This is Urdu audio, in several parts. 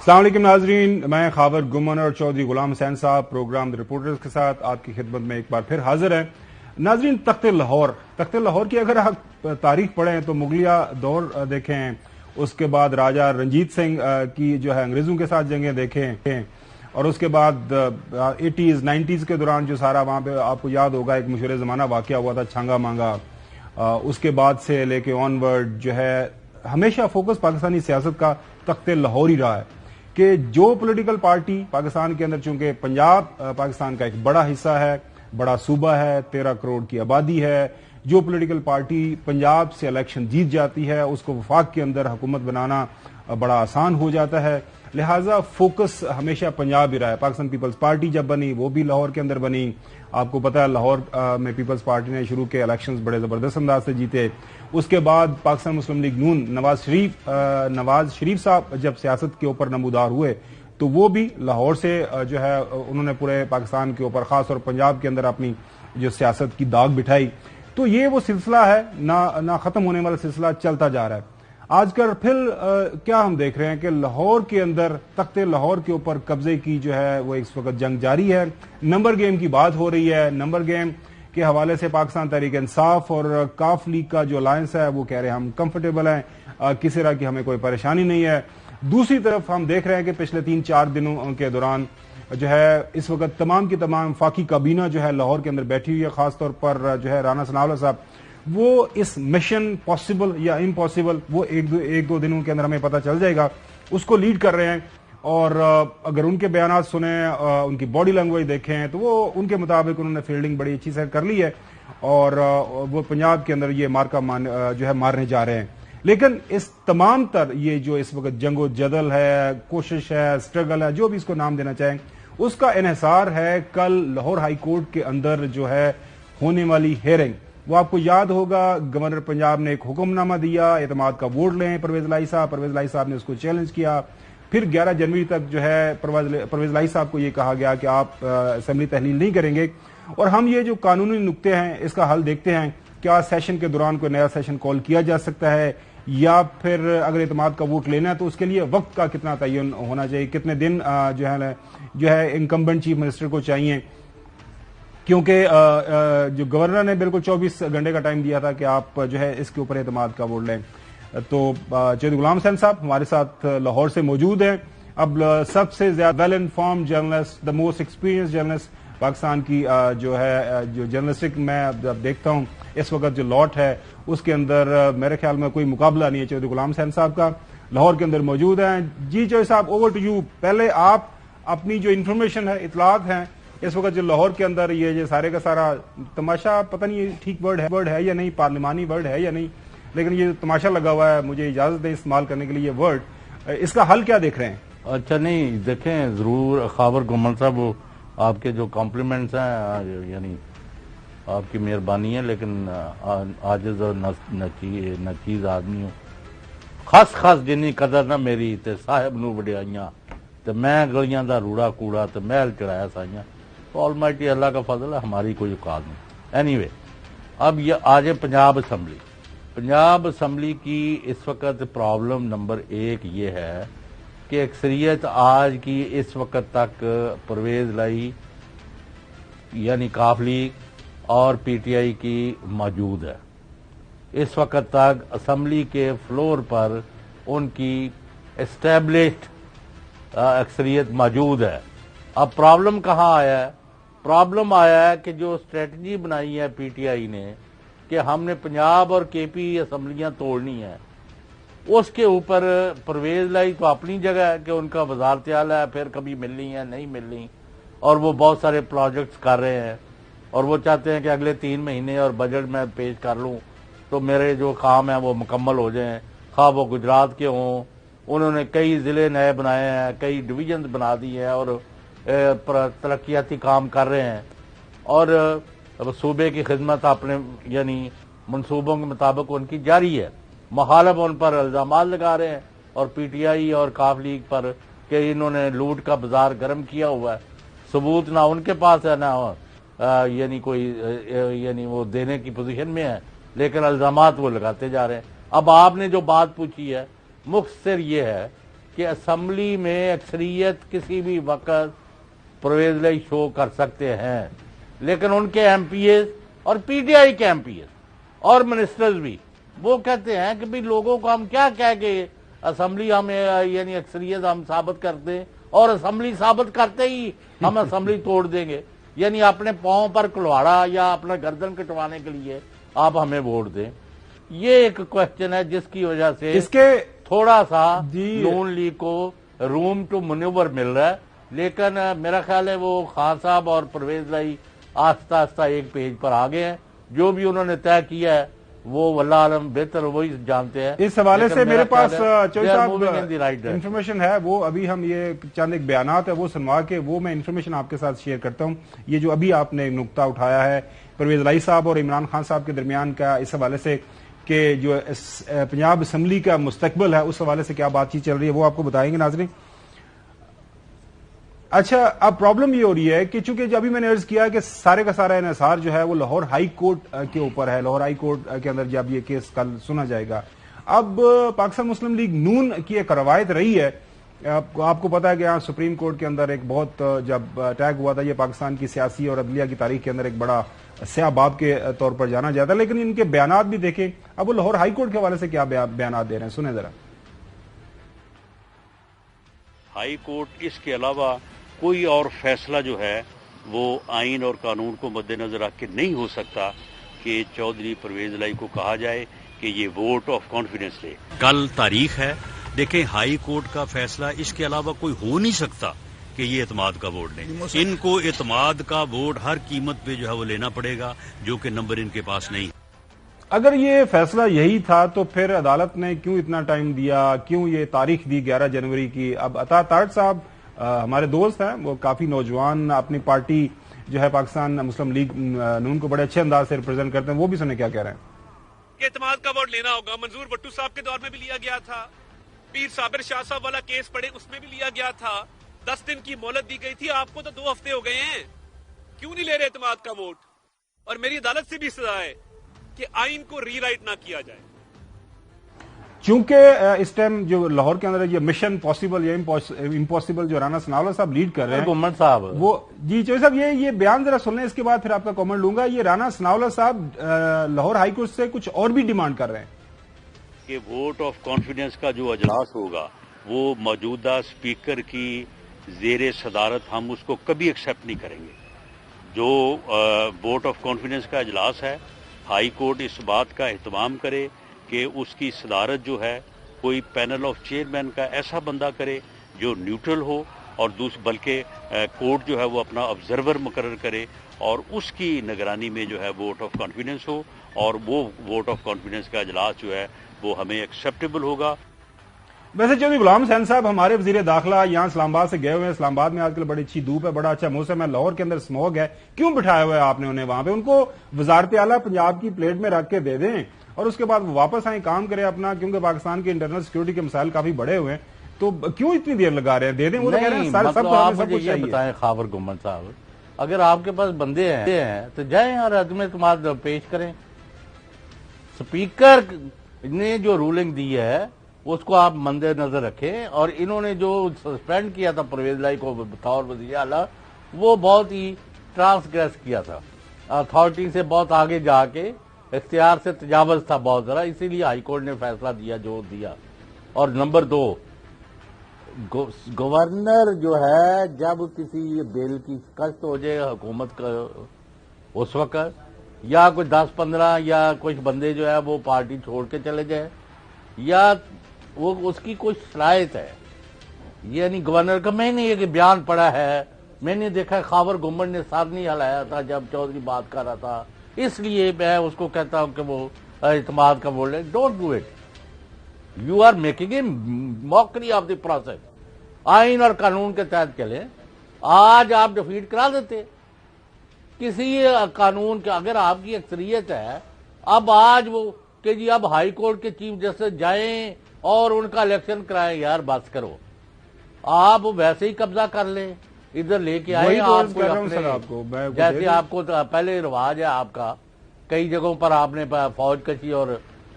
السلام علیکم ناظرین، میں خاور گمن اور چودھری غلام حسین صاحب پروگرام دی رپورٹرز کے ساتھ آپ کی خدمت میں ایک بار پھر حاضر ہیں۔ ناظرین، تخت لاہور کی اگر آپ تاریخ پڑھیں تو مغلیہ دور دیکھیں، اس کے بعد راجہ رنجیت سنگھ کی جو ہے انگریزوں کے ساتھ جنگیں دیکھیں، اور اس کے بعد 80s 90s کے دوران جو سارا وہاں پہ آپ کو یاد ہوگا ایک مشہور زمانہ واقعہ ہوا تھا چھانگا مانگا، اس کے بعد سے لے کے آن ورڈ جو ہے ہمیشہ فوکس پاکستانی سیاست کا تخت لاہور ہی رہا ہے کہ جو پولیٹیکل پارٹی پاکستان کے اندر، چونکہ پنجاب پاکستان کا ایک بڑا حصہ ہے، بڑا صوبہ ہے، 13 کروڑ کی آبادی ہے، جو پولیٹیکل پارٹی پنجاب سے الیکشن جیت جاتی ہے اس کو وفاق کے اندر حکومت بنانا بڑا آسان ہو جاتا ہے، لہٰذا فوکس ہمیشہ پنجاب ہی رہا ہے۔ پاکستان پیپلز پارٹی جب بنی وہ بھی لاہور کے اندر بنی، آپ کو پتا ہے لاہور میں پیپلز پارٹی نے شروع کے الیکشنز بڑے زبردست انداز سے جیتے۔ اس کے بعد پاکستان مسلم لیگ نون نواز شریف صاحب جب سیاست کے اوپر نمودار ہوئے تو وہ بھی لاہور سے جو ہے انہوں نے پورے پاکستان کے اوپر خاص طور پنجاب کے اندر اپنی جو سیاست کی داغ بٹھائی، تو یہ وہ سلسلہ ہے نہ ختم ہونے والا سلسلہ چلتا جا رہا ہے۔ آج کل پھر کیا ہم دیکھ رہے ہیں کہ لاہور کے اندر تخت لاہور کے اوپر قبضے کی جو ہے وہ اس وقت جنگ جاری ہے، نمبر گیم کی بات ہو رہی ہے۔ نمبر گیم کے حوالے سے پاکستان تحریک انصاف اور کاف لیگ کا جو الائنس ہے وہ کہہ رہے ہیں ہم کمفرٹیبل ہیں، کسی طرح کی ہمیں کوئی پریشانی نہیں ہے۔ دوسری طرف ہم دیکھ رہے ہیں کہ پچھلے 3-4 دنوں کے دوران جو ہے اس وقت تمام کی تمام وفاقی کابینہ جو ہے لاہور کے اندر بیٹھی ہوئی ہے، خاص طور پر جو ہے رانا ثناء اللہ صاحب، وہ اس مشن پاسبل یا امپاسبل وہ ایک دو دنوں کے اندر ہمیں پتہ چل جائے گا، اس کو لیڈ کر رہے ہیں۔ اور اگر ان کے بیانات سنیں، ان کی باڈی لینگویج دیکھیں تو وہ ان کے مطابق انہوں نے فیلڈنگ بڑی اچھی سے کر لی ہے اور وہ پنجاب کے اندر یہ مارکا جو ہے مارنے جا رہے ہیں۔ لیکن اس تمام تر یہ جو اس وقت جنگ و جدل ہے، کوشش ہے، سٹرگل ہے، جو بھی اس کو نام دینا چاہیں، اس کا انحصار ہے کل لاہور ہائی کورٹ کے اندر جو ہے ہونے والی ہیئرنگ۔ وہ آپ کو یاد ہوگا گورنر پنجاب نے ایک حکم نامہ دیا، اعتماد کا ووٹ لیں پرویز لائی صاحب نے اس کو چیلنج کیا، پھر 11 جنوری تک جو ہے پرویز لائی صاحب کو یہ کہا گیا کہ آپ اسمبلی تحلیل نہیں کریں گے، اور ہم یہ جو قانونی نقطے ہیں اس کا حل دیکھتے ہیں، کیا سیشن کے دوران کوئی نیا سیشن کال کیا جا سکتا ہے، یا پھر اگر اعتماد کا ووٹ لینا ہے تو اس کے لیے وقت کا کتنا تعین ہونا چاہیے، کتنے دن جو ہے انکمبنٹ چیف منسٹر کو چاہیے، کیونکہ جو گورنر نے بالکل 24 گھنٹے کا ٹائم دیا تھا کہ آپ جو ہے اس کے اوپر اعتماد کا ووٹ لیں۔ تو چودھری غلام حسین صاحب ہمارے ساتھ لاہور سے موجود ہیں، اب سب سے زیادہ well informed journalist, the most experience journalist Pakistan کی جو ہے جو جرنلسٹک میں دیکھتا ہوں اس وقت جو لاٹ ہے اس کے اندر میرے خیال میں کوئی مقابلہ نہیں ہے چودھری غلام حسین صاحب کا، لاہور کے اندر موجود ہیں۔ جی چودھری صاحب، اوور ٹو یو، پہلے آپ اپنی جو انفارمیشن ہے، اطلاعات ہیں اس وقت جو لاہور کے اندر یہ سارے کا سارا تماشا، پتہ نہیں ٹھیک ورڈ ہے یا نہیں، پارلیمانی ورڈ ہے یا نہیں، لیکن یہ تماشا لگا ہوا ہے، مجھے اجازت دیں استعمال کرنے کے لیے یہ ورڈ، اس کا حل کیا دیکھ رہے ہیں؟ اچھا، نہیں دیکھیں ضرور خاور گمن صاحب، آپ کے جو کمپلیمنٹس ہیں یعنی آپ کی مہربانی ہے، لیکن عاجز اور نچیز آدمی ہوں، خاص جنی قدر نہ میری تے صاحب نو وڈیائیاں تے میں گلیاں دا روڑا کوڑا تے محل چڑھایا سائیاں، تو آلمائٹی اللہ کا فضل ہے، ہماری کوئی اوقات نہیں۔ اینی وے، اب یہ آج پنجاب اسمبلی کی اس وقت پرابلم نمبر 1 یہ ہے کہ اکثریت آج کی اس وقت تک پرویز لائی یعنی کاف لیگ اور پی ٹی آئی کی موجود ہے، اس وقت تک اسمبلی کے فلور پر ان کی اسٹیبلشڈ اکثریت موجود ہے۔ اب پرابلم کہاں آیا ہے؟ پرابلم آیا ہے کہ جو اسٹریٹجی بنائی ہے پی ٹی آئی نے کہ ہم نے پنجاب اور کے پی اسمبلیاں توڑنی ہیں، اس کے اوپر پرویز لائی تو اپنی جگہ ہے کہ ان کا وزارت اعلیٰ ہے، پھر کبھی ملنی ہے نہیں ملنی، اور وہ بہت سارے پروجیکٹس کر رہے ہیں اور وہ چاہتے ہیں کہ اگلے 3 مہینے اور بجٹ میں پیش کر لوں تو میرے جو کام ہیں وہ مکمل ہو جائیں، خواہ وہ گجرات کے ہوں، انہوں نے کئی ضلع نئے بنائے ہیں، کئی ڈویژنز بنا دی ہیں اور ترقیاتی کام کر رہے ہیں، اور صوبے کی خدمت اپنے یعنی منصوبوں کے مطابق ان کی جاری ہے۔ مخالف ان پر الزامات لگا رہے ہیں اور پی ٹی آئی اور کاف لیگ پر کہ انہوں نے لوٹ کا بازار گرم کیا ہوا ہے، ثبوت نہ ان کے پاس ہے نہ یعنی کوئی یعنی وہ دینے کی پوزیشن میں ہے، لیکن الزامات وہ لگاتے جا رہے ہیں۔ اب آپ نے جو بات پوچھی ہے مختصر یہ ہے کہ اسمبلی میں اکثریت کسی بھی وقت پرویز لائی شو کر سکتے ہیں، لیکن ان کے ایم پی ایز اور پی ٹی آئی کے ایم پی ایز اور منسٹرز بھی وہ کہتے ہیں کہ بھی لوگوں کو ہم کیا کہہ کے اسمبلی ہمیں یعنی اکثریت ہم ثابت کرتے ہیں، اور اسمبلی ثابت کرتے ہی ہم اسمبلی توڑ دیں گے، یعنی اپنے پاؤں پر کلہاڑا یا اپنا گردن کٹوانے کے لیے آپ ہمیں ووٹ دیں۔ یہ ایک کوشچن ہے جس کی وجہ سے اس کے تھوڑا سا جی نون لیگ کو روم ٹو مینوور مل رہا ہے، لیکن میرا خیال ہے وہ خان صاحب اور پرویز لائی آہستہ آہستہ ایک پیج پر آ گئے ہیں، جو بھی انہوں نے طے کیا ہے وہ واللہ عالم بہتر وہی جانتے ہیں۔ اس حوالے سے میرے پاس چوہدری صاحب صاحب انفارمیشن ہے، وہ ابھی ہم یہ چند ایک بیانات ہے وہ سنوا کے وہ میں انفارمیشن آپ کے ساتھ شیئر کرتا ہوں۔ یہ جو ابھی آپ نے نقطہ اٹھایا ہے پرویز لائی صاحب اور عمران خان صاحب کے درمیان کا، اس حوالے سے کہ جو پنجاب اسمبلی کا مستقبل ہے اس حوالے سے کیا بات چیت چل رہی ہے وہ آپ کو بتائیں گے ناظرین۔ اچھا، اب پرابلم یہ ہو رہی ہے کہ چونکہ جو ابھی میں نے عرض کیا کہ سارے کا سارا انحصار جو ہے وہ لاہور ہائی کورٹ کے اوپر ہے، لاہور ہائی کورٹ کے اندر جب یہ کیس کل سنا جائے گا۔ اب پاکستان مسلم لیگ نون کی ایک روایت رہی ہے، آپ کو پتا ہے کہ یہاں سپریم کورٹ کے اندر ایک بہت جب اٹیک ہوا تھا، یہ پاکستان کی سیاسی اور عدلیہ کی تاریخ کے اندر ایک بڑا سیاہ باب کے طور پر جانا جاتا ہے، لیکن ان کے بیانات بھی دیکھیں۔ اب وہ لاہور ہائی کورٹ کے حوالے سے کیا بیانات دے رہے ہیں، سنیں ذرا۔ ہائی کورٹ اس کے علاوہ کوئی اور فیصلہ جو ہے وہ آئین اور قانون کو مد نظر رکھ کے نہیں ہو سکتا کہ چودھری پرویز لائی کو کہا جائے کہ یہ ووٹ آف کانفیڈنس لے۔ کل تاریخ ہے، دیکھیں ہائی کورٹ کا فیصلہ اس کے علاوہ کوئی ہو نہیں سکتا کہ یہ اعتماد کا ووٹ لیں۔ ان کو اعتماد کا ووٹ ہر قیمت پہ جو ہے وہ لینا پڑے گا، جو کہ نمبر ان کے پاس نہیں۔ اگر یہ فیصلہ یہی تھا تو پھر عدالت نے کیوں اتنا ٹائم دیا، کیوں یہ تاریخ دی 11 جنوری کی؟ اب عطا طارٹ صاحب ہمارے دوست ہیں، وہ کافی نوجوان اپنی پارٹی جو ہے پاکستان مسلم لیگ نون کو بڑے اچھے انداز سے ریپرزینٹ کرتے ہیں، وہ بھی سنیں کیا کہہ رہے ہیں۔ کہ اعتماد کا ووٹ لینا ہوگا، منظور بٹو صاحب کے دور میں بھی لیا گیا تھا، پیر صابر شاہ صاحب والا کیس پڑے اس میں بھی لیا گیا تھا، 10 دن کی مہلت دی گئی تھی، آپ کو تو 2 ہفتے ہو گئے ہیں، کیوں نہیں لے رہے اعتماد کا ووٹ؟ اور میری عدالت سے بھی سزا ہے کہ آئین کو ری رائٹ نہ کیا جائے۔ چونکہ اس ٹائم جو لاہور کے اندر یہ مشن پاسبل یا امپاسبل جو رانا ثناءاللہ صاحب لیڈ کر رہے ہیں، گمن صاحب وہ جی چوہدری صاحب یہ بیان ذرا سن لیں، اس کے بعد پھر آپ کا کامنٹ لوں گا۔ یہ رانا ثناءاللہ صاحب لاہور ہائی کورٹ سے کچھ اور بھی ڈیمانڈ کر رہے ہیں کہ ووٹ آف کانفیڈنس کا جو اجلاس ہوگا وہ موجودہ اسپیکر کی زیر صدارت ہم اس کو کبھی ایکسیپٹ نہیں کریں گے۔ جو ووٹ آف کانفیڈنس کا اجلاس ہے، ہائی کورٹ اس بات کا اہتمام کرے کہ اس کی صدارت جو ہے کوئی پینل آف چیئرمین کا ایسا بندہ کرے جو نیوٹرل ہو، اور بلکہ کورٹ جو ہے وہ اپنا آبزرور مقرر کرے اور اس کی نگرانی میں جو ہے ووٹ آف کانفیڈنس ہو، اور وہ ووٹ آف کانفیڈنس کا اجلاس جو ہے وہ ہمیں ایکسیپٹیبل ہوگا۔ ویسے چودھری غلام حسین صاحب ہمارے وزیر داخلہ یہاں اسلام آباد سے گئے ہوئے ہیں، اسلام آباد میں آج کل بڑی اچھی دھوپ ہے، بڑا اچھا موسم ہے، لاہور کے اندر اسموگ ہے، کیوں بٹھایا ہوا ہے آپ نے انہیں وہاں پہ؟ ان کو وزارت اعلیٰ پنجاب کی پلیٹ میں رکھ کے دے دیں اور اس کے بعد وہ واپس آئیں، کام کرے اپنا، کیونکہ پاکستان کے انٹرنل سیکورٹی کے مسائل کافی بڑے ہوئے ہیں، تو کیوں اتنی دیر لگا رہے ہیں؟ دے دیں، وہ تو کہہ رہے ہیں آپ مجھے یہ بتائیں خاور گمن صاحب، اگر آپ کے پاس بندے ہیں تو جائیں اور عدم اعتماد پیش کریں۔ اسپیکر نے جو رولنگ دی ہے اس کو آپ مد نظر رکھیں، اور انہوں نے جو سسپینڈ کیا تھا پرویز لائی کو بطور وزیر اعلیٰ، وہ بہت ہی ٹرانسگریس کیا تھا، اتھارٹی سے بہت آگے جا کے اختیار سے تجاوز تھا بہت ذرا، اسی لیے ہائی کورٹ نے فیصلہ دیا جو دیا۔ اور نمبر 2، گورنر جو ہے جب کسی بل کی شکست ہو جائے حکومت کا اس وقت، یا کوئی 10-15 یا کچھ بندے جو ہے وہ پارٹی چھوڑ کے چلے جائیں، یا وہ اس کی کوئی صلاحیت ہے، یعنی گورنر کا، میں نے یہ بیان پڑھا ہے، میں نے دیکھا خاور گمن نے سر نہیں ہلایا تھا جب چودھری بات کر رہا تھا، اس لیے میں اس کو کہتا ہوں کہ وہ اعتماد کا ووٹ لے۔ Don't do it, you are making a mockery of the process. آئین اور قانون کے تحت چلیں، آج آپ ڈیفیٹ کرا دیتے کسی قانون کے، اگر آپ کی اکثریت ہے، اب آج وہ کہ جی اب ہائی کورٹ کے چیف جسٹس جائیں اور ان کا الیکشن کرائیں، یار بس کرو، آپ ویسے ہی قبضہ کر لیں، ادھر لے کے آئے جیسے آپ کو پہلے رواج ہے آپ کا، کئی جگہوں پر آپ نے فوج کشی اور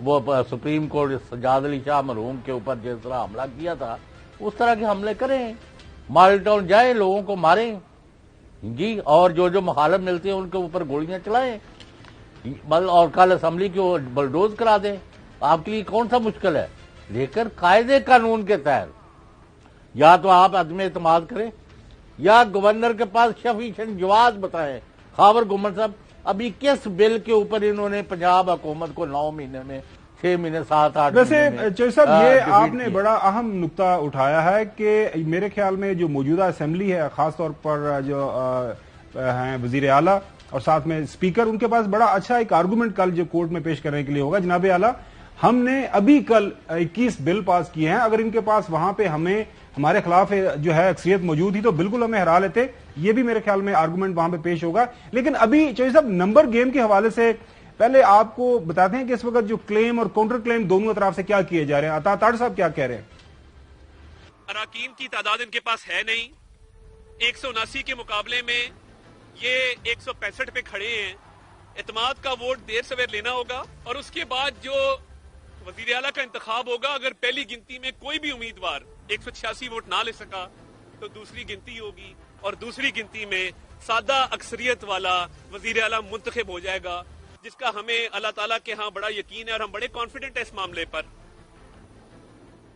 وہ سپریم کورٹ سجاد علی شاہ مرحوم کے اوپر جس طرح حملہ کیا تھا، اس طرح کے حملے کریں, مال ٹاؤن جائیں, لوگوں کو ماریں جی, اور جو مخالف ملتے ہیں ان کے اوپر گولیاں چلائیں, اور کل اسمبلی کو بلڈوز کرا دیں. آپ کے لیے کون سا مشکل ہے؟ لیکن قاعدے قانون کے تحت یا تو آپ عدم اعتماد کریں یا گورنر کے پاس شفیشن جواز بتائیں. خاور گمن صاحب ابھی کس بل کے اوپر انہوں نے پنجاب حکومت کو 9 مہینے میں 6 مہینے 7-8 ویسے چوہدری صاحب یہ آپ نے بڑا اہم نقطہ اٹھایا ہے کہ میرے خیال میں جو موجودہ اسمبلی ہے, خاص طور پر جو ہیں وزیر اعلیٰ اور ساتھ میں اسپیکر, ان کے پاس بڑا اچھا ایک آرگومنٹ کل جو کورٹ میں پیش کرنے کے لیے ہوگا. جناب اعلیٰ, ہم نے ابھی کل 21 بل پاس کیے ہیں, اگر ان کے پاس وہاں پہ ہمارے خلاف جو ہے اکثریت موجود تھی تو بالکل ہمیں ہرا لیتے. یہ بھی میرے خیال میں آرگومنٹ وہاں پہ پیش ہوگا. لیکن ابھی چوہدری صاحب نمبر گیم کے حوالے سے پہلے آپ کو بتاتے ہیں کہ اس وقت جو کلیم اور کاؤنٹر کلیم دونوں اطراف سے کیا کیے جا رہے ہیں. عطا طاہر صاحب کیا کہہ رہے ہیں؟ اراکین کی تعداد ان کے پاس ہے نہیں, 179 کے مقابلے میں یہ 165 پہ کھڑے ہیں. اعتماد کا ووٹ دیر سویر لینا ہوگا اور اس کے بعد جو وزیر اعلیٰ کا انتخاب ہوگا, اگر پہلی گنتی میں کوئی بھی امیدوار 186 ووٹ نہ لے سکا تو دوسری گنتی ہوگی, اور دوسری گنتی میں سادہ اکثریت والا وزیر اعلیٰ منتخب ہو جائے گا, جس کا ہمیں اللہ تعالیٰ کے ہاں بڑا یقین ہے اور ہم بڑے کانفیڈنٹ ہیں اس معاملے پر.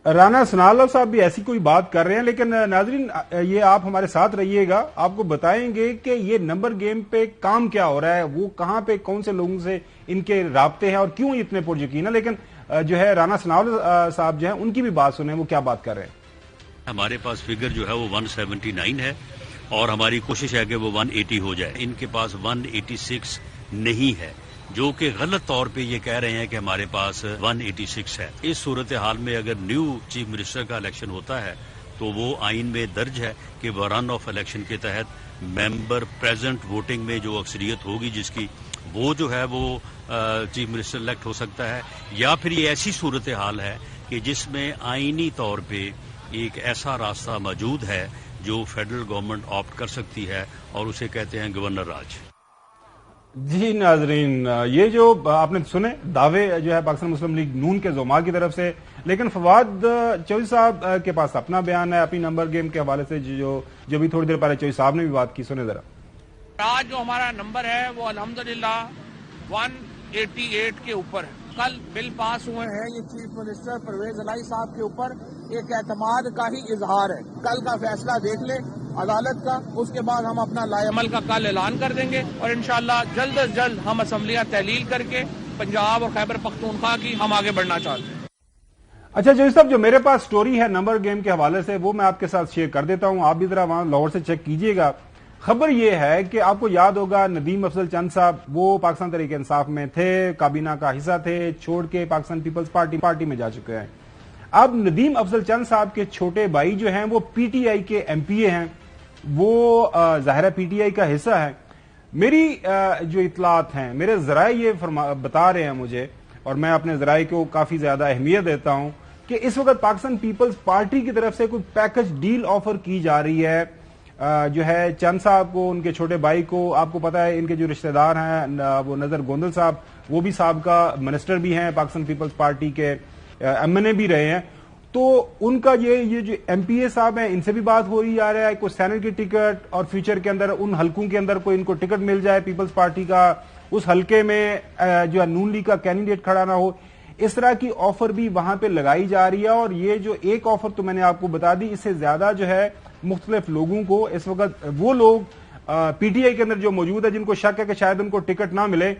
رانا ثناء اللہ صاحب بھی ایسی کوئی بات کر رہے ہیں, لیکن ناظرین یہ آپ ہمارے ساتھ رہیے گا, آپ کو بتائیں گے کہ یہ نمبر گیم پہ کام کیا ہو رہا ہے, وہ کہاں پہ کون سے لوگوں سے ان کے رابطے ہیں اور کیوں اتنے پر یقین ہے. لیکن جو ہے رانا ثناء اللہ صاحب جو ہیں ان کی بھی بات سنیں, وہ کیا بات کر رہے ہیں. ہمارے پاس فگر جو ہے وہ 179 ہے اور ہماری کوشش ہے کہ وہ 180 ہو جائے. ان کے پاس 186 نہیں ہے, جو کہ غلط طور پہ یہ کہہ رہے ہیں کہ ہمارے پاس 186 ہے. اس صورتحال میں اگر نیو چیف منسٹر کا الیکشن ہوتا ہے تو وہ آئین میں درج ہے کہ وہ رن آف الیکشن کے تحت ممبر پریزنٹ ووٹنگ میں جو اکثریت ہوگی جس کی, وہ جو ہے وہ چیف منسٹر الیکٹ ہو سکتا ہے. یا پھر یہ ایسی صورتحال ہے کہ جس میں آئینی طور پہ ایک ایسا راستہ موجود ہے جو فیڈرل گورنمنٹ آپٹ کر سکتی ہے اور اسے کہتے ہیں گورنر راج. جی ناظرین, یہ جو آپ نے سنے دعوے جو ہے پاکستان مسلم لیگ نون کے زعماء کی طرف سے, لیکن فواد چودھری صاحب کے پاس اپنا بیان ہے اپنی نمبر گیم کے حوالے سے جو بھی تھوڑی دیر پہلے چودھری صاحب نے بھی بات کی. سنے ذرا. آج جو ہمارا نمبر ہے وہ الحمدللہ 188 کے اوپر ہے. کل بل پاس ہوئے ہیں, یہ چیف منسٹر پرویز الہی صاحب کے اوپر ایک اعتماد کا ہی اظہار ہے. کل کا فیصلہ دیکھ لیں عدالت کا, اس کے بعد ہم اپنا لائے عمل کا کل اعلان کر دیں گے اور انشاءاللہ جلد از جلد ہم اسمبلیاں تحلیل کر کے پنجاب اور خیبر پختونخوا کی ہم آگے بڑھنا چاہتے ہیں. اچھا چودھری صاحب, جو میرے پاس سٹوری ہے نمبر گیم کے حوالے سے وہ میں آپ کے ساتھ شیئر کر دیتا ہوں, آپ بھی ذرا وہاں لاہور سے چیک کیجئے گا. خبر یہ ہے کہ آپ کو یاد ہوگا ندیم افضل چند صاحب وہ پاکستان تحریک انصاف میں تھے, کابینہ کا حصہ تھے, چھوڑ کے پاکستان پیپلز پارٹی میں جا چکے ہیں. اب ندیم افضل چند صاحب کے چھوٹے بھائی جو ہیں وہ پی ٹی آئی کے ایم پی اے ہیں, وہ ظاہرہ پی ٹی آئی کا حصہ ہے. میری جو اطلاعات ہیں, میرے ذرائع یہ بتا رہے ہیں مجھے, اور میں اپنے ذرائع کو کافی زیادہ اہمیت دیتا ہوں, کہ اس وقت پاکستان پیپلز پارٹی کی طرف سے کوئی پیکج ڈیل آفر کی جا رہی ہے جو ہے چند صاحب کو, ان کے چھوٹے بھائی کو. آپ کو پتا ہے ان کے جو رشتہ دار ہیں وہ نظر گوندل صاحب, وہ بھی سابقہ منسٹر بھی ہیں پاکستان پیپلز پارٹی کے, ایم این اے بھی رہے ہیں. تو ان کا یہ جو ایم پی اے صاحب ہیں ان سے بھی بات ہو رہی جا رہا ہے کوئی سینٹ کی ٹکٹ, اور فیوچر کے اندر ان حلقوں کے اندر کوئی ان کو ٹکٹ مل جائے پیپلز پارٹی کا, اس حلقے میں جو ہے نون لیگ کا کینڈیڈیٹ کھڑا نہ ہو. اس طرح کی آفر بھی وہاں پہ لگائی جا رہی ہے. اور یہ جو ایک آفر تو میں نے آپ کو بتا دی, اس سے زیادہ جو ہے مختلف لوگوں کو اس وقت, وہ لوگ پی ٹی آئی کے اندر جو موجود ہے جن کو شک ہے کہ شاید ان کو ٹکٹ نہ ملے,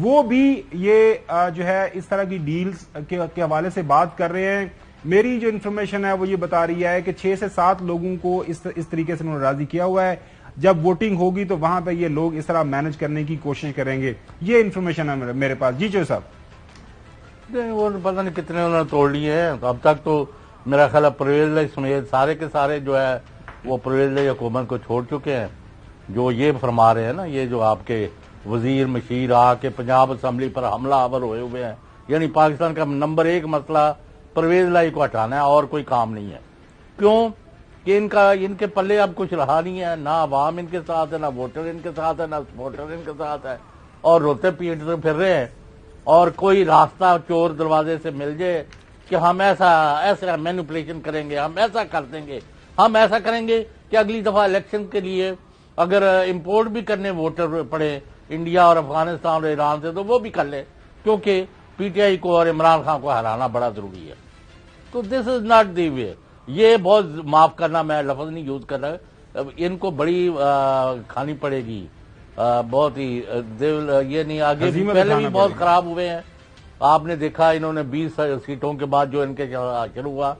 وہ بھی یہ جو ہے اس طرح کی ڈیلز کے حوالے سے بات کر رہے ہیں. میری جو انفارمیشن ہے وہ یہ بتا رہی ہے کہ 6 سے 7 لوگوں کو اس طریقے سے انہوں نے راضی کیا ہوا ہے. جب ووٹنگ ہوگی تو وہاں پہ یہ لوگ اس طرح مینج کرنے کی کوشش کریں گے. یہ انفارمیشن ہے میرے پاس. جی چودھری صاحب. وہ پتہ نہیں کتنے انہوں نے توڑ لیے ہیں اب تک. تو میرا خیال ہے پرویز الہی سمیت سارے کے سارے جو ہے وہ پرویز الہی حکومت کو چھوڑ چکے ہیں. جو یہ فرما رہے ہیں نا, یہ جو آپ کے وزیر مشیر آ کے پنجاب اسمبلی پر حملہ آور ہوئے ہوئے ہیں, یعنی پاکستان کا نمبر 1 مسئلہ پرویز الہی کو ہٹانا ہے اور کوئی کام نہیں ہے. کیوں کہ ان کے پلے اب کچھ رہا نہیں ہے, نہ عوام ان کے ساتھ ہے, نہ ووٹر ان کے ساتھ ہے, نہ سپورٹر ان کے ساتھ ہے, اور روتے پیٹتے پھر رہے ہیں. اور کوئی راستہ چور دروازے سے مل جائے کہ ہم ایسا مینیپولیشن کریں گے, ہم ایسا کر دیں گے, ہم ایسا کریں گے کہ اگلی دفعہ الیکشن کے لیے اگر امپورٹ بھی کرنے ووٹر پڑے انڈیا اور افغانستان اور ایران سے تو وہ بھی کر لے, کیونکہ پی ٹی آئی کو اور عمران خان کو ہرانا بڑا ضروری ہے. تو دس از ناٹ دی وے. یہ بہت معاف کرنا, میں لفظ نہیں یوز کر رہا, ان کو بڑی کھانی پڑے گی, بہت ہی. یہ نہیں آگے بھی پہلے بھی بہت خراب ہوئے ہیں. آپ نے دیکھا انہوں نے 20 سیٹوں کے بعد جو ان کے شروع ہوا,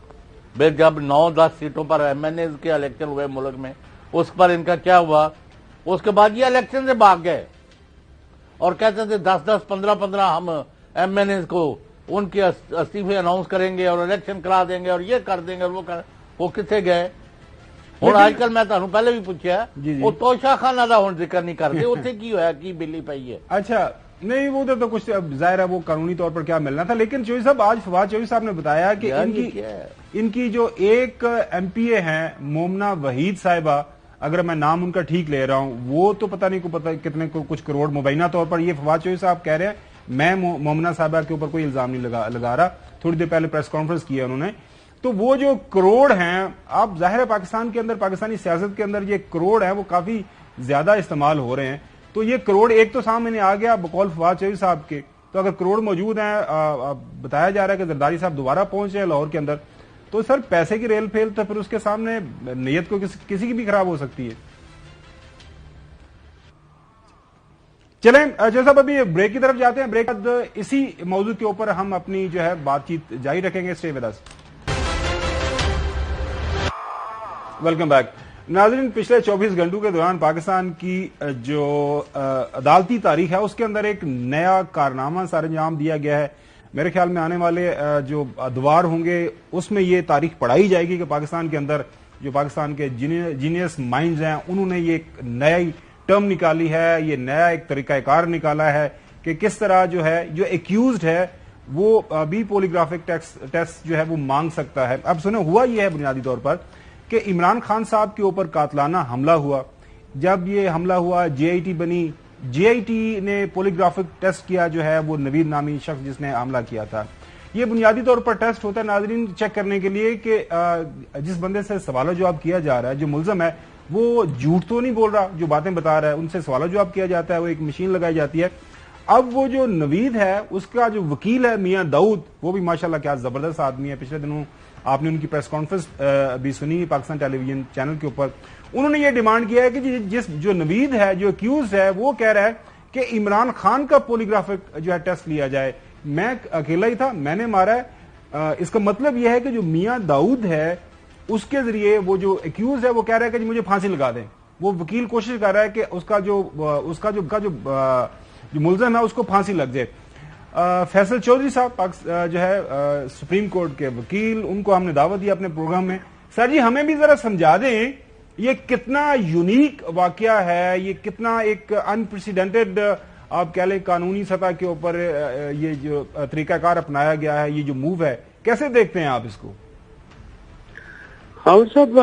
جب 9-10 سیٹوں پر ایم این ایز کے الیکشن ہوئے ملک میں, اس پر ان کا کیا ہوا. اس کے بعد یہ الیکشن سے بھاگ گئے اور کہتے تھے 10-10 15-15 ہم ایم این ایز کو ان کے استعفے اناؤنس کریں گے اور الیکشن کرا دیں گے اور یہ کر دیں گے اور وہ کتنے گئے. ہوں آج کل میں تمہیں پہلے بھی پوچھا, وہ توشا خانہ کا ہوں ذکر نہیں کرتے, اتنے کی ہوا کی بلی پئی ہے. اچھا نہیں, وہ تو کچھ ظاہر ہے وہ قانونی طور پر کیا ملنا تھا. لیکن چوہدری صاحب, آج فواد چوہدری صاحب نے بتایا کہ ان کی جو ایک ایم پی اے ہیں مومنہ وحید صاحبہ, اگر میں نام ان کا ٹھیک لے رہا ہوں, وہ تو پتہ نہیں کتنے کچھ کروڑ مبینہ طور پر, یہ فواد چوہدری صاحب کہہ رہے ہیں. میں مومنہ صاحبہ کے اوپر کوئی الزام نہیں لگا رہا, تھوڑی دیر پہلے پریس کانفرنس کیا انہوں نے. تو وہ جو کروڑ ہیں, آپ ظاہر ہے پاکستان کے اندر, پاکستانی سیاست کے اندر یہ کروڑ ہیں وہ کافی زیادہ استعمال ہو رہے ہیں. تو یہ کروڑ ایک تو سامنے آ گیا بقول فواد چوہدری صاحب کے, تو اگر کروڑ موجود ہیں, بتایا جا رہا ہے کہ زرداری صاحب دوبارہ پہنچ رہے ہیں لاہور کے اندر, تو سر پیسے کی ریل پھیل تو پھر اس کے سامنے نیت کو کسی کی بھی خراب ہو سکتی ہے. چلیں جو صاحب ابھی بریک کی طرف جاتے ہیں, بریک بعد اسی موضوع کے اوپر ہم اپنی جو ہے بات چیت جاری رکھیں گے. Stay with us. Welcome back. ناظرین, پچھلے 24 گھنٹوں کے دوران پاکستان کی جو عدالتی تاریخ ہے اس کے اندر ایک نیا کارنامہ سر انجام دیا گیا ہے. میرے خیال میں آنے والے جو ادوار ہوں گے اس میں یہ تاریخ پڑھائی جائے گی کہ پاکستان کے اندر جو پاکستان کے جینیس مائنڈز ہیں انہوں نے یہ ایک نئی ٹرم نکالی ہے, یہ نیا ایک طریقہ کار نکالا ہے کہ کس طرح جو ہے جو ایکیوزڈ ہے وہ بھی پولیگرافک ٹیسٹ جو ہے وہ مانگ سکتا ہے. اب سنیں, ہوا یہ ہے بنیادی طور پر کہ عمران خان صاحب کے اوپر قاتلانہ حملہ ہوا. جب یہ حملہ ہوا جے آئی ٹی بنی, جے آئی ٹی نے پولیگرافک ٹیسٹ کیا جو ہے وہ نوید نامی شخص جس نے حملہ کیا تھا. یہ بنیادی طور پر ٹیسٹ ہوتا ہے ناظرین چیک کرنے کے لیے کہ جس بندے سے سوال و جواب کیا جا رہا ہے, جو ملزم ہے وہ جھوٹ تو نہیں بول رہا, جو باتیں بتا رہا ہے ان سے سوال و جواب کیا جاتا ہے, وہ ایک مشین لگائی جاتی ہے. اب وہ جو نوید ہے اس کا جو وکیل ہے میاں داؤد, وہ بھی ماشاءاللہ کیا زبردست آدمی ہے. پچھلے دنوں آپ نے ان کی پریس کانفرنس بھی سنی پاکستان ٹیلی ویژن چینل کے اوپر. انہوں نے یہ ڈیمانڈ کیا ہے کہ جو نوید ہے, جو ایکیوز ہے, وہ کہہ رہا ہے کہ عمران خان کا پولیگرافک جو ہے ٹیسٹ لیا جائے, میں اکیلا ہی تھا, میں نے مارا ہے. اس کا مطلب یہ ہے کہ جو میاں داؤد ہے اس کے ذریعے وہ جو ایکیوز ہے وہ کہہ رہا ہے کہ مجھے پھانسی لگا دیں. وہ وکیل کوشش کر رہا ہے کہ اس کا جو ملزم ہے اس کو پھانسی لگ جائے. فیصل چودھری صاحب جو ہے سپریم کورٹ کے وکیل, ان کو ہم نے دعوت دی اپنے پروگرام میں. سر جی ہمیں بھی ذرا سمجھا دیں یہ کتنا یونیک واقعہ ہے, یہ کتنا ایک انپریسیڈنٹڈ آپ کہہ لیں قانونی سطح کے اوپر یہ جو طریقہ کار اپنایا گیا ہے, یہ جو موو ہے, کیسے دیکھتے ہیں آپ اس کو؟ ہاں صاحب,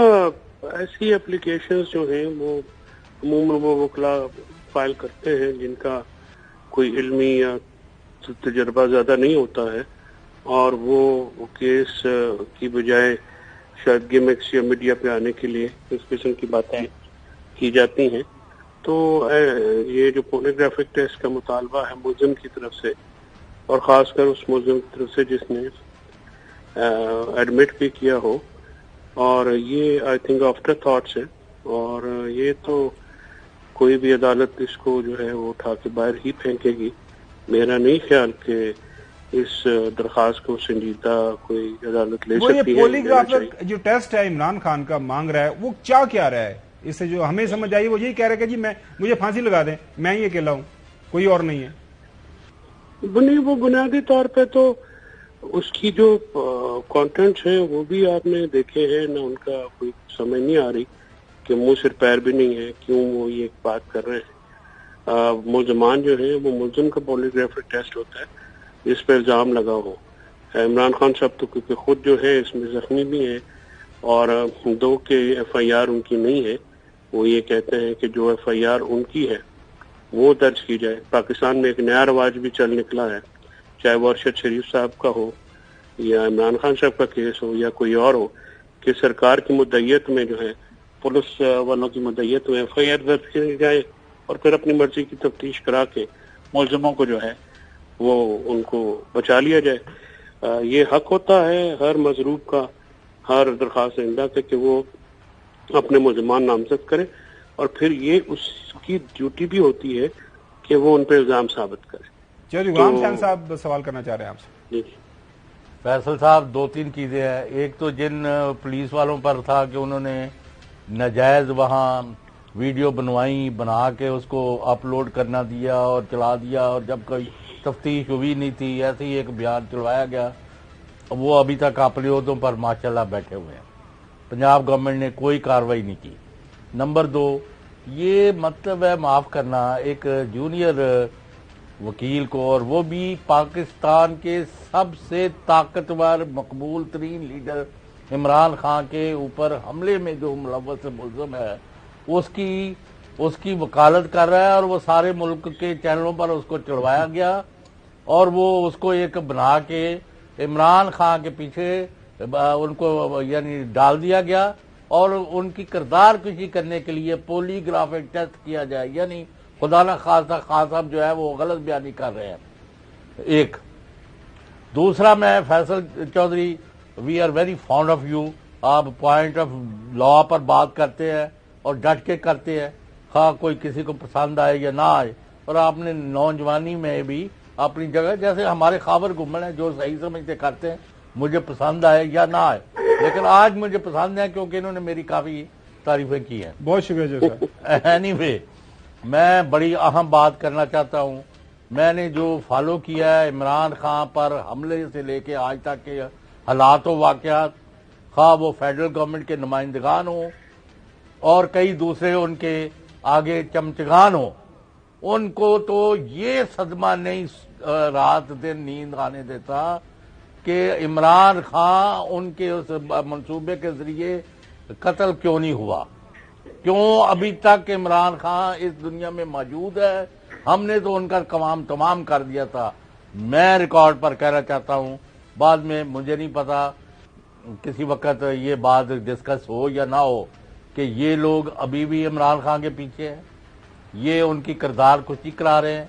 ایسی اپلیکیشنز جو ہیں وہ عموماً وہ وکلا فائل کرتے ہیں جن کا کوئی علمی یا تجربہ زیادہ نہیں ہوتا ہے, اور وہ کیس کی بجائے شاید گیمکس یا میڈیا پہ آنے کے لیے اس قسم کی باتیں کی جاتی ہیں. تو یہ جو پورنوگرافک ٹیسٹ کا مطالبہ ہے ملزم کی طرف سے, اور خاص کر اس ملزم کی طرف سے جس نے ایڈمٹ بھی کیا ہو, اور یہ آئی تھنک آفٹر تھاٹس ہے, اور یہ تو کوئی بھی عدالت اس کو جو ہے وہ اٹھا کے باہر ہی پھینکے گی. میرا نہیں خیال کہ اس درخواست کو سنجیدہ کوئی عدالت لے سکتی ہے. یہ پولیگرافک جو ٹیسٹ ہے عمران خان کا مانگ رہا ہے وہ کیا رہا ہے؟ اس سے جو ہمیں سمجھ آئی وہ یہی کہہ رہا ہے کہ جی مجھے پھانسی لگا دیں, میں ہی اکیلا ہوں, کوئی اور نہیں ہے. وہ بنیادی طور پہ تو اس کی جو کانٹینٹس ہیں وہ بھی آپ نے دیکھے ہیں نہ, ان کا کوئی سمجھ نہیں آ رہی کہ منہ سر پیر بھی نہیں ہے کیوں وہ یہ بات کر رہے ہیں. ملزمان جو ہیں وہ ملزم کا پولیگرافک ٹیسٹ ہوتا ہے جس پہ الزام لگا ہو. عمران خان صاحب تو کیونکہ خود جو ہے اس میں زخمی بھی ہیں, اور 2 کے ایف آئی آر ان کی نہیں ہے, وہ یہ کہتے ہیں کہ جو ایف آئی آر ان کی ہے وہ درج کی جائے. پاکستان میں ایک نیا رواج بھی چل نکلا ہے, چاہے وہ ارشد شریف صاحب کا ہو یا عمران خان صاحب کا کیس ہو یا کوئی اور ہو کہ سرکار کی مدعیت میں جو ہے پولیس والوں کی مدعیت میں ایف آئی آر درج کی جائے اور پھر اپنی مرضی کی تفتیش کرا کے ملزموں کو جو ہے وہ ان کو بچا لیا جائے. یہ حق ہوتا ہے ہر مضروب کا، ہر درخواست دہندہ کا کہ وہ اپنے ملزمان نامزد کرے، اور پھر یہ اس کی ڈیوٹی بھی ہوتی ہے کہ وہ ان پہ الزام ثابت کرے. چودھری غلام حسین صاحب سوال کرنا چاہ رہے ہیں آپ سے. جی فیصل صاحب، دو تین چیزیں ہیں. ایک تو جن پولیس والوں پر تھا کہ انہوں نے ناجائز وہاں ویڈیو بنا کے اس کو اپلوڈ کرنا دیا اور چلا دیا، اور جب کوئی تفتیش ہوئی نہیں تھی ایسے ہی ایک بیان چلوایا گیا، وہ ابھی تک اپنے عہدوں پر ماشاءاللہ بیٹھے ہوئے ہیں. پنجاب گورنمنٹ نے کوئی کارروائی نہیں کی. نمبر دو، یہ مطلب ہے معاف کرنا ایک جونیئر وکیل کو، اور وہ بھی پاکستان کے سب سے طاقتور مقبول ترین لیڈر عمران خان کے اوپر حملے میں جو ملوث ملزم ہے، اس کی وکالت کر رہا ہے، اور وہ سارے ملک کے چینلوں پر اس کو چڑھوایا گیا، اور وہ اس کو ایک بنا کے عمران خان کے پیچھے ان کو یعنی ڈال دیا گیا، اور ان کی کردار کشی کرنے کے لیے پولی گرافک ٹیسٹ کیا جائے. یعنی خدا نہ خاصا خان صاحب جو ہے وہ غلط بیانی کر رہے ہیں. ایک دوسرا، میں Faisal Chaudhry, we are very fond of you. آپ پوائنٹ آف لا پر بات کرتے ہیں اور ڈٹ کے کرتے ہیں، خواہ کوئی کسی کو پسند آئے یا نہ آئے. اور آپ نے نوجوانی میں بھی اپنی جگہ، جیسے ہمارے خاور گمن ہیں جو صحیح سمجھتے کرتے ہیں، مجھے پسند آئے یا نہ آئے، لیکن آج مجھے پسند ہے کیونکہ انہوں نے میری کافی تعریفیں کی ہیں. بہت شکریہ جی صاحب. اینی وے، میں بڑی اہم بات کرنا چاہتا ہوں. میں نے جو فالو کیا ہے عمران خان پر حملے سے لے کے آج تک کے حالات و واقعات، خواہ وہ فیڈرل گورنمنٹ کے نمائندگان ہوں اور کئی دوسرے ان کے آگے چمچگان ہوں، ان کو تو یہ صدمہ نہیں رات دن نیند آنے دیتا کہ عمران خان ان کے اس منصوبے کے ذریعے قتل کیوں نہیں ہوا، کیوں ابھی تک عمران خان اس دنیا میں موجود ہے. ہم نے تو ان کا کام تمام کر دیا تھا. میں ریکارڈ پر کہنا چاہتا ہوں، بعد میں مجھے نہیں پتا کسی وقت یہ بات ڈسکس ہو یا نہ ہو کہ یہ لوگ ابھی بھی عمران خان کے پیچھے ہیں، یہ ان کی کردار کشی کرا رہے ہیں،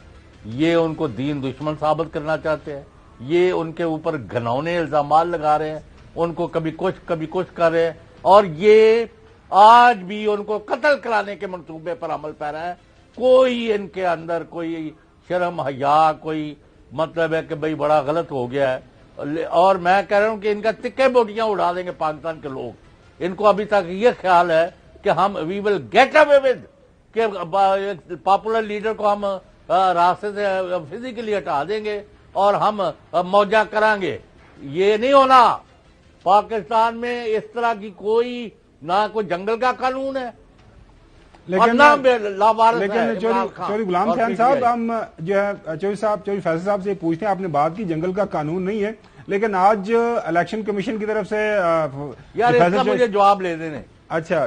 یہ ان کو دین دشمن ثابت کرنا چاہتے ہیں، یہ ان کے اوپر گھنونے الزامات لگا رہے ہیں، ان کو کبھی کچھ کر رہے ہیں، اور یہ آج بھی ان کو قتل کرانے کے منصوبے پر عمل پیرا ہے. کوئی ان کے اندر کوئی شرم حیا، کوئی مطلب ہے کہ بھئی بڑا غلط ہو گیا ہے. اور میں کہہ رہا ہوں کہ ان کا تکے بوٹیاں اڑا دیں گے پاکستان کے لوگ. ان کو ابھی تک یہ خیال ہے کہ ہم وی ول گیٹ اوے ود، کہ پاپولر لیڈر کو ہم راستے سے فزیکلی ہٹا دیں گے اور ہم موجہ کریں گے. یہ نہیں ہونا. پاکستان میں اس طرح کی کوئی نہ کوئی جنگل کا قانون ہے، لیکن چودھری غلام حسین صاحب، ہم جو ہے چودھری فیصل صاحب سے پوچھتے ہیں، آپ نے بات کی جنگل کا قانون نہیں ہے، لیکن آج الیکشن کمیشن کی طرف سے یار اس کا مجھے جواب لے دینے. اچھا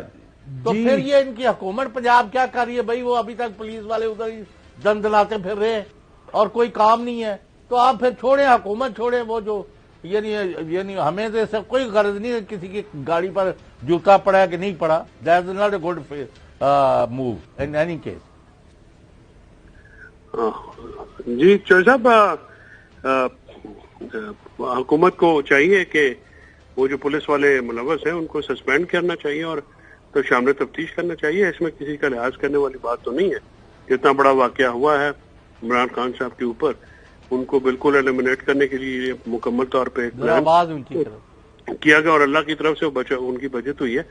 تو پھر یہ ان کی حکومت پنجاب کیا کر رہی ہے بھائی؟ وہ ابھی تک پولیس والے ادھر ہی دندلاتے پھر رہے ہیں اور کوئی کام نہیں ہے. تو آپ پھر چھوڑیں، حکومت چھوڑیں. وہ جو یعنی ہمیں تو اس سے کوئی غرض نہیں ہے کسی کی گاڑی پر جوتا پڑا کہ نہیں پڑا. That is not a good move in any case. جی چوہدری صاحب، حکومت کو چاہیے کہ وہ جو پولیس والے ملوث ہیں ان کو سسپینڈ کرنا چاہیے اور تو شامل تفتیش کرنا چاہیے. اس میں کسی کا لحاظ کرنے والی بات تو نہیں ہے. جتنا بڑا واقعہ ہوا ہے عمران خان صاحب کے اوپر، ان کو بالکل ایلیمنیٹ کرنے کے لیے مکمل طور پہ کیا گیا، اور اللہ کی طرف سے ان کی بچت ہوئی ہے.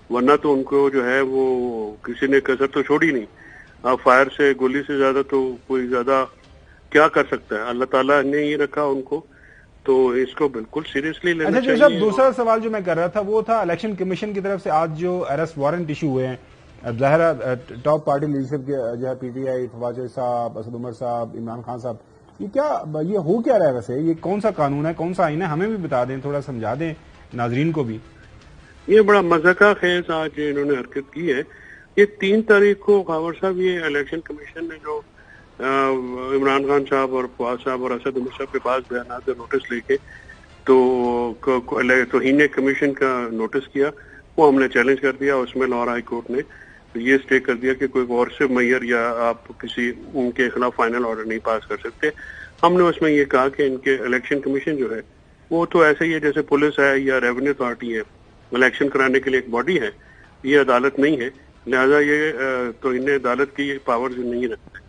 ورنہ تو ان کو جو ہے وہ کسی نے کسر تو چھوڑی نہیں. اب فائر سے، گولی سے زیادہ تو کوئی زیادہ کیا کر سکتا ہے؟ اللہ تعالیٰ نے ہی رکھا ان کو، تو اس کو بالکل سیریسلی لینا چاہیے. صاحب دوسرا سوال جو میں کر رہا تھا وہ تھا الیکشن کمیشن کی طرف سے آج جو اریسٹ وارنٹ ایشو ہوئے ہیں، ظاہر ٹاپ پارٹی لیڈرشپ کے جو ہے P T I, Fawad Chaudhry صاحب، اسد عمر صاحب، عمران خان صاحب، یہ ہو کیا رہا ہے ویسے؟ یہ کون سا قانون ہے، کون سا آئین ہے؟ ہمیں بھی بتا دیں، تھوڑا سمجھا دیں ناظرین کو بھی. یہ بڑا مذاقہ خیز آج انہوں نے حرکت کی ہے. یہ 3 تاریخ کو خاور صاحب، یہ الیکشن کمیشن نے جو عمران خان صاحب اور فواد صاحب اور اسد عمر صاحب کے پاس بیانات اور نوٹس لے کے توہین کمیشن کا نوٹس کیا، وہ ہم نے چیلنج کر دیا، اس میں لاہور ہائی کورٹ نے یہ اسٹے کر دیا کہ کوئی غور سے معیار یا آپ کسی ان کے خلاف فائنل آرڈر نہیں پاس کر سکتے۔ ہم نے اس میں یہ کہا کہ ان کے الیکشن کمیشن جو ہے وہ تو ایسے ہی ہے جیسے پولیس ہے یا ریونیو اتھارٹی ہے، الیکشن کرانے کے لیے ایک باڈی ہے، یہ عدالت نہیں ہے، لہذا یہ توہین عدالت کی پاورز نہیں رکھتے۔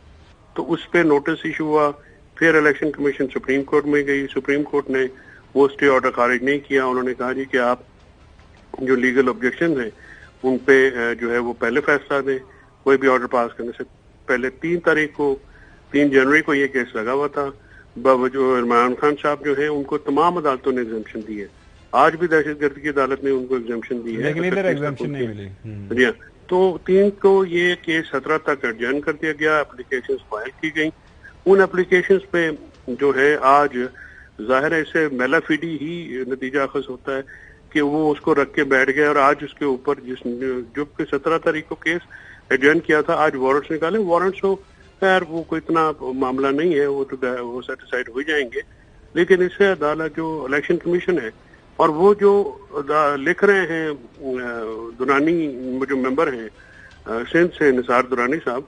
تو اس پہ نوٹس ایشو ہوا، پھر الیکشن کمیشن سپریم کورٹ میں گئی، سپریم کورٹ نے وہ اسٹے آرڈر خارج نہیں کیا، انہوں نے کہا جی کہ آپ جو لیگل آبجیکشن ہیں ان پہ جو ہے وہ پہلے فیصلہ دیں، کوئی بھی آرڈر پاس کرنے سے پہلے۔ 3 جنوری کو یہ کیس لگا ہوا تھا، جو عمران خان صاحب جو ہیں ان کو تمام عدالتوں نے ایگزمپشن دی ہے، آج بھی دہشت گردی کی عدالت نے ان کو ایگزمپشن دی ہے، لیکن ادھر ایگزمپشن نہیں ملی۔ جی ہاں، تو 3 کو یہ کیس 17 تک ایڈجرن کر دیا گیا، اپلیکیشنز فائل کی گئیں۔ ان اپلیکیشنز پہ جو ہے آج ظاہر ہے اس سے میلا فیڈی ہی نتیجہ اخذ ہوتا ہے کہ وہ اس کو رکھ کے بیٹھ گئے، اور آج اس کے اوپر جو کہ 17 تاریخ کو کیس ایڈجرن کیا تھا، آج وارنٹس نکالے۔ وارنٹس تو خیر وہ کوئی اتنا معاملہ نہیں ہے، وہ تو وہ سیٹسفائڈ ہو جائیں گے، لیکن اس سے عدالت جو الیکشن کمیشن ہے اور وہ جو لکھ رہے ہیں دورانی جو ممبر ہیں سندھ سے نثار دورانی صاحب،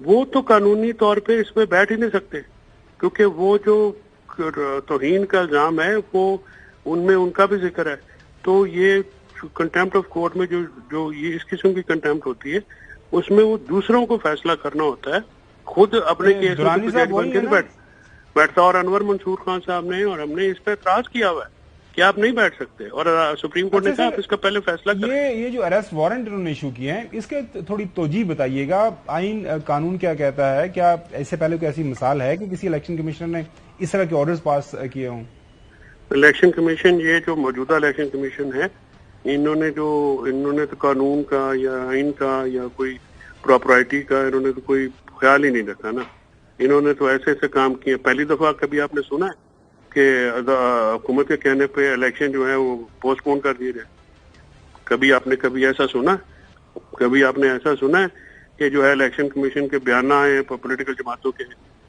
وہ تو قانونی طور پہ اس پہ بیٹھ ہی نہیں سکتے، کیونکہ وہ جو توہین کا الزام ہے وہ ان میں ان کا بھی ذکر ہے۔ تو یہ کنٹیمپٹ آف کورٹ میں جو یہ اس قسم کی کنٹیمپٹ ہوتی ہے اس میں وہ دوسروں کو فیصلہ کرنا ہوتا ہے، خود اپنے کیس میں بیٹھتا۔ اور انور منصور خان صاحب نے اور ہم نے اس پہ اعتراض کیا ہوا ہے کہ آپ نہیں بیٹھ سکتے، اور سپریم کورٹ نے کہا آپ اس کا پہلے فیصلہ کریں۔ یہ جو اریسٹ وارنٹ انہوں نے ایشو کیے ہیں اس کے تھوڑی توجیہ بتائیے گا، آئین قانون کیا کہتا ہے؟ کیا اس سے پہلے کوئی ایسی مثال ہے کہ کسی الیکشن کمیشنر نے اس طرح کے آرڈرز پاس کیے ہوں؟ الیکشن کمیشن، یہ جو موجودہ الیکشن کمیشن ہے، انہوں نے تو قانون کا یا آئین کا یا کوئی پراپرٹی کا انہوں نے تو کوئی خیال ہی نہیں رکھا نا۔ انہوں نے تو ایسے کام کیے۔ پہلی دفعہ کبھی آپ نے سنا ہے کہ حکومت کے کہنے پہ الیکشن جو ہے وہ پوسٹ پون کر دیے جائے؟ کبھی آپ نے ایسا سنا؟ کبھی آپ نے ایسا سنا ہے کہ جو ہے الیکشن کمیشن کے بیانہ آئے پولیٹیکل جماعتوں کے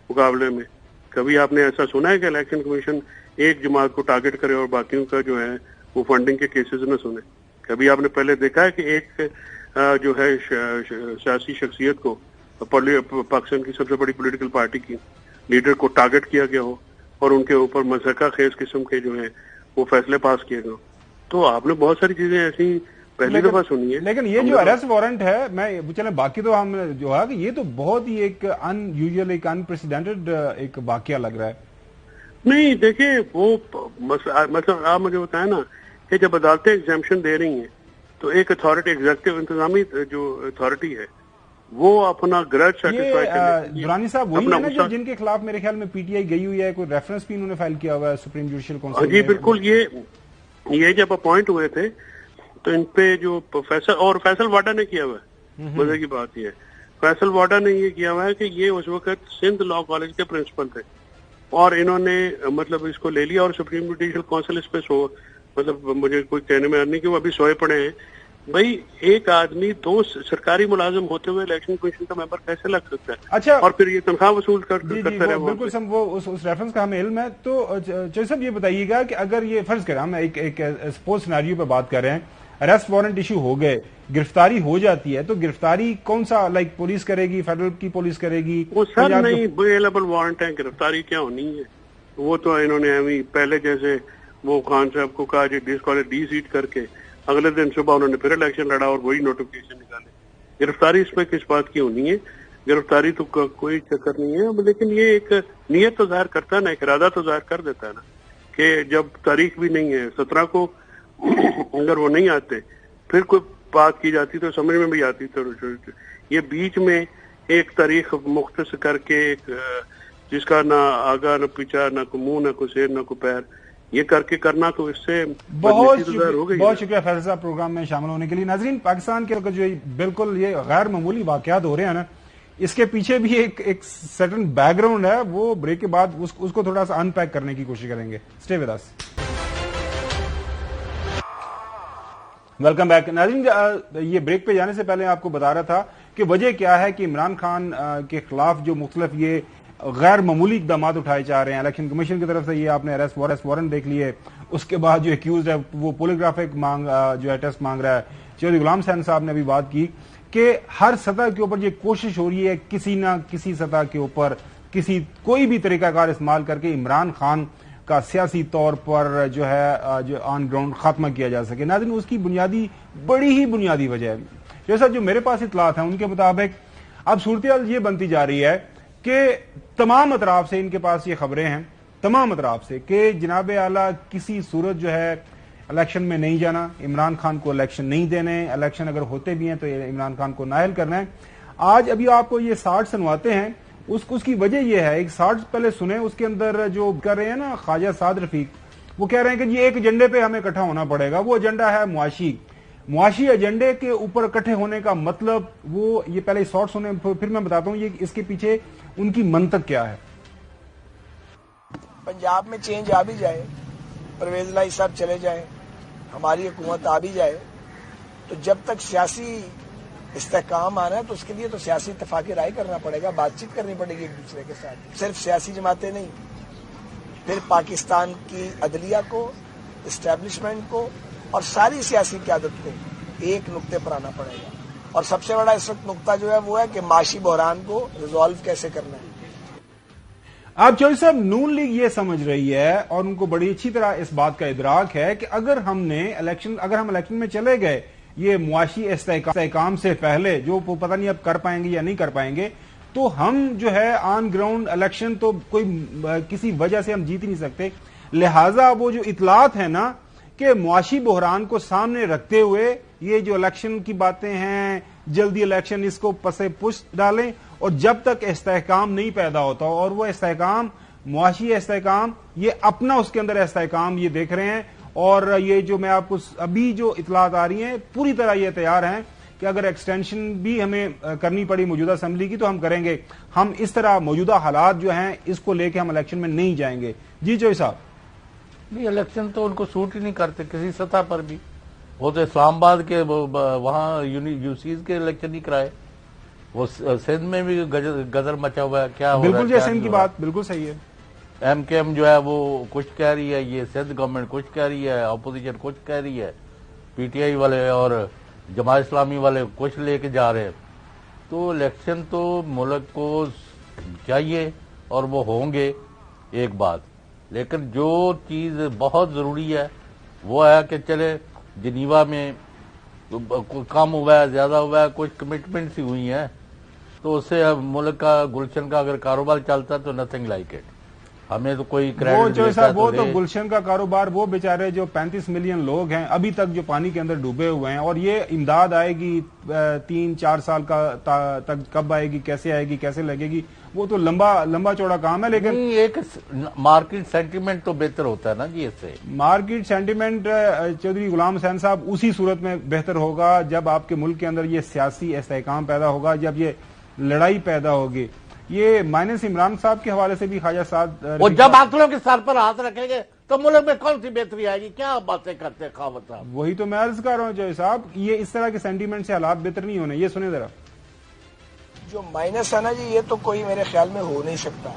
مقابلے میں؟ کبھی آپ نے ایسا سنا ہے کہ الیکشن کمیشن ایک جماعت کو ٹارگٹ کرے اور باقیوں کا جو ہے وہ فنڈنگ کے کیسز نہ سنے؟ کبھی آپ نے پہلے دیکھا ہے کہ ایک جو ہے سیاسی شخصیت کو پاکستان کی سب سے بڑی پولیٹیکل پارٹی کی لیڈر کو ٹارگٹ کیا گیا ہو اور ان کے اوپر مضحکہ خیز قسم کے جو ہے وہ فیصلے پاس کیے گئے؟ تو آپ نے بہت ساری چیزیں ایسی پہلی دفعہ سنی ہے۔ لیکن یہ جو اریسٹ وارنٹ ہے، میں چلیں باقی تو ہم جو ہے کہ یہ تو بہت ہی ایک ان یوزل، ایک انپریسیڈنٹڈ ایک واقعہ لگ رہا ہے۔ نہیں دیکھیں، وہ مثلا آپ مجھے بتائیں نا کہ جب عدالتیں ایگزیمپشن دے رہی ہیں تو ایک اتھارٹی، ایگزیکٹو انتظامی جو اتھارٹی ہے، وہ اپنا گرج سیٹسفائی کرنے، دورانی صاحب وہی ہے نا جن کے خلاف میرے خیال میں پی ٹی آئی گئی ہوئی ہے، کوئی ریفرنس بھی انہوں نے فائل کیا ہوا ہے سپریم جوڈیشل کونسل؟ جی بالکل، یہ جب اپوائنٹ ہوئے تھے تو ان پہ جو فیصل واڈا نے کیا ہوا ہے، مزے کی بات یہ ہے فیصل واڈا نے یہ کیا ہوا ہے کہ یہ اس وقت سندھ لا کالج کے پرنسپل تھے اور انہوں نے مطلب اس کو لے لیا، اور سپریم جوڈیشل کونسل اس پہ مطلب مجھے کوئی کہنے میں نہیں کہ وہ ابھی سوئے پڑے ہیں۔ بھائی ایک آدمی 2 سرکاری ملازم ہوتے ہوئے الیکشن کمیشن کا ممبر کیسے لگ سکتا ہے؟ اچھا، اور پھر یہ تنخواہ وصول کرتا رہے؟ بالکل وہ اس ریفرنس کا ہمیں علم ہے۔ تو چوہدری صاحب یہ بتائیے گا کہ اگر یہ فرض کریں، ہم ایک سپوز سیناریو پہ بات کر رہے ہیں، اریسٹ وارنٹ ایشو ہو گئے، گرفتاری ہو جاتی ہے، تو گرفتاری کون سا پولیس کرے گی؟ فیڈرل کی پولیس کرے گی؟ وہ سر نہیں، اویلیبل وارنٹ ہے، گرفتاری کیا ہونی ہے؟ وہ تو انہوں نے پہلے جیسے وہ خان صاحب کو کہا ڈی سیٹ کر کے اگلے دن صبح انہوں نے پھر الیکشن لڑا اور وہی نوٹیفکیشن نکالے۔ گرفتاری اس پہ کس بات کی ہونی ہے؟ گرفتاری تو کوئی چکر نہیں ہے، لیکن یہ ایک نیت تو ظاہر کرتا ہے نا، ایک ارادہ تو ظاہر کر دیتا ہے نا کہ جب تاریخ بھی نہیں ہے 17 کو اگر وہ نہیں آتے پھر کوئی بات کی جاتی تو سمجھ میں بھی آتی۔ تو یہ بیچ میں ایک تاریخ مختص کر کے ایک جس کا نہ آگا نہ پیچھا، نہ کوئی منہ، نہ کوئی سیر، نہ کوئی پیر، یہ کر کے کرنا تو اس سے بہت شکریہ فیصل صاحب پروگرام میں شامل ہونے کے لیے۔ ناظرین، پاکستان کے جو بالکل یہ غیر معمولی واقعات ہو رہے ہیں نا، اس کے پیچھے بھی ایک سرٹن بیک گراؤنڈ ہے، وہ بریک کے بعد اس کو تھوڑا سا ان پیک کرنے کی کوشش کریں گے۔ Stay with us. Welcome back. ناظرین، یہ بریک پہ جانے سے پہلے آپ کو بتا رہا تھا کہ وجہ کیا ہے کہ عمران خان کے خلاف جو مختلف یہ غیر معمولی اقدامات اٹھائے جا رہے ہیں. الیکشن کمیشن کی طرف سے یہ آپ نے اریسٹ وارنٹ دیکھ لیے, اس کے بعد جو ایکیوزڈ ہے وہ پولیگرافک جو ہے ٹیسٹ مانگ رہا ہے. چودھری غلام حسین صاحب نے ابھی بات کی کہ ہر سطح کے اوپر یہ کوشش ہو رہی ہے کسی نہ کسی سطح کے اوپر کوئی بھی طریقہ کار استعمال کر کے عمران خان کا سیاسی طور پر جو ہے جو آن گراؤنڈ خاتمہ کیا جا سکے. ناظرین, اس کی بڑی ہی بنیادی وجہ ہے. جیسا جو میرے پاس اطلاعات ہیں ان کے مطابق اب صورتحال یہ بنتی جا رہی ہے کہ تمام اطراف سے ان کے پاس یہ خبریں ہیں, تمام اطراف سے, کہ جناب اعلیٰ کسی صورت جو ہے الیکشن میں نہیں جانا, عمران خان کو الیکشن نہیں دینے, الیکشن اگر ہوتے بھی ہیں تو عمران خان کو نااہل کرنا ہے. آج ابھی آپ کو یہ 60 سنواتے ہیں, اس کی وجہ یہ ہے, ایک 60 پہلے سنیں, اس کے اندر جو کر رہے ہیں نا خواجہ سعد رفیق, وہ کہہ رہے ہیں کہ یہ ایک ایجنڈے پہ ہمیں اکٹھا ہونا پڑے گا. وہ ایجنڈا ہے معاشی ایجنڈے کے اوپر اکٹھے ہونے کا مطلب وہ, یہ پہلے 60 سنیں پھر میں بتاتا ہوں یہ اس کے پیچھے ان کی منطق کیا ہے. پنجاب میں چینج آ بھی جائے, پرویز الہی صاحب چلے جائیں, ہماری حکومت آ بھی جائے, تو جب تک سیاسی استحکام آنا ہے تو اس کے لیے تو سیاسی اتفاق رائے کرنا پڑے گا, بات چیت کرنی پڑے گی ایک دوسرے کے ساتھ. صرف سیاسی جماعتیں نہیں, پھر پاکستان کی عدلیہ کو, اسٹیبلشمنٹ کو اور ساری سیاسی قیادت کو ایک نقطے پر آنا پڑے گا. اور سب سے بڑا اس وقت نقطہ جو ہے وہ ہے کہ معاشی بحران کو ریزالو کیسے کرنا ہے. آپ چودھری صاحب, نون لیگ یہ سمجھ رہی ہے اور ان کو بڑی اچھی طرح اس بات کا ادراک ہے کہ اگر ہم الیکشن میں چلے گئے یہ معاشی استحکام سے پہلے, جو پتہ نہیں اب کر پائیں گے یا نہیں کر پائیں گے, تو ہم جو ہے آن گراؤنڈ الیکشن تو کسی وجہ سے ہم جیت ہی نہیں سکتے. لہٰذا وہ جو اطلاعات ہیں نا کہ معاشی بحران کو سامنے رکھتے ہوئے یہ جو الیکشن کی باتیں ہیں, جلدی الیکشن, اس کو پسے پش ڈالیں, اور جب تک استحکام نہیں پیدا ہوتا, اور وہ استحکام معاشی استحکام, یہ اپنا اس کے اندر استحکام یہ دیکھ رہے ہیں. اور یہ جو میں آپ کو ابھی جو اطلاعات آ رہی ہیں پوری طرح یہ تیار ہیں کہ اگر ایکسٹینشن بھی ہمیں کرنی پڑی موجودہ اسمبلی کی تو ہم کریں گے. ہم اس طرح موجودہ حالات جو ہیں اس کو لے کے ہم الیکشن میں نہیں جائیں گے. جی چوہدری صاحب. نہیں, الیکشن تو ان کو سوٹ ہی نہیں کرتے کسی سطح پر بھی. وہ تو اسلام آباد کے وہاں یوسیز کے الیکشن نہیں کرائے, وہ سندھ میں بھی گدر مچا ہوا ہے. کیا بالکل جی, سندھ کی بات بالکل صحیح ہے. ایم کے ایم جو ہے وہ کچھ کہہ رہی ہے, یہ سندھ گورنمنٹ کچھ کہہ رہی ہے, اپوزیشن کچھ کہہ رہی ہے, پی ٹی آئی والے اور جماعت اسلامی والے کچھ لے کے جا رہے ہیں. تو الیکشن تو ملک کو چاہیے اور وہ ہوں گے ایک بات, لیکن جو چیز بہت ضروری ہے وہ ہے کہ چلے جنیوا میں کم ہوا ہے, زیادہ ہوا ہے, کچھ کمٹمنٹس ہی ہوئی ہیں, تو اس سے ملک کا گلشن کا اگر کاروبار چلتا ہے تو نتھنگ لائک اٹ. ہمیں تو کوئی کریڈٹ وہ تو گلشن کا کاروبار, وہ بیچارے جو 35 ملین لوگ ہیں ابھی تک جو پانی کے اندر ڈوبے ہوئے ہیں, اور یہ امداد آئے گی 3-4 سال کا تک, کب آئے گی, کیسے آئے گی, کیسے لگے گی, وہ تو لمبا چوڑا کام ہے. لیکن ایک مارکیٹ سینٹیمنٹ تو بہتر ہوتا ہے نا جی. اس سے مارکیٹ سینٹیمنٹ چودھری غلام حسین صاحب اسی صورت میں بہتر ہوگا جب آپ کے ملک کے اندر یہ سیاسی استحکام پیدا ہوگا, جب یہ لڑائی پیدا ہوگی. یہ مائنس عمران صاحب کے حوالے سے بھی خواجہ سعد, وہ جب عقلوں کے سر پر ہاتھ رکھیں گے تو ملک میں کون سی بہتری آئے گی؟ کیا باتیں کرتے خاوت صاحب. وہی تو میں عرض کر رہا ہوں چودھری صاحب, یہ اس طرح کے سینٹیمنٹ سے حالات بہتر نہیں ہونے. یہ سنیں ذرا. جو مائنس ہے نا جی, یہ تو کوئی میرے خیال میں ہو نہیں سکتا,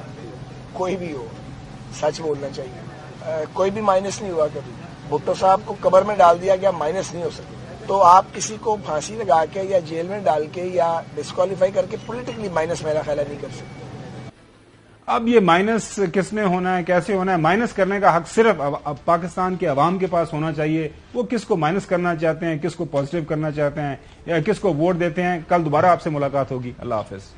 کوئی بھی ہو, سچ بولنا چاہیے. کوئی بھی مائنس نہیں ہوا کبھی. بھٹو صاحب کو قبر میں ڈال دیا گیا, مائنس نہیں ہو سکتا. تو آپ کسی کو پھانسی لگا کے یا جیل میں ڈال کے یا ڈسکوالیفائی کر کے پولیٹیکلی مائنس میرا خیال ہے نہیں کر سکتے. اب یہ مائنس کس نے ہونا ہے, کیسے ہونا ہے, مائنس کرنے کا حق صرف پاکستان کے عوام کے پاس ہونا چاہیے. وہ کس کو مائنس کرنا چاہتے ہیں, کس کو پازیٹیو کرنا چاہتے ہیں, یا کس کو ووٹ دیتے ہیں. کل دوبارہ آپ سے ملاقات ہوگی. اللہ حافظ.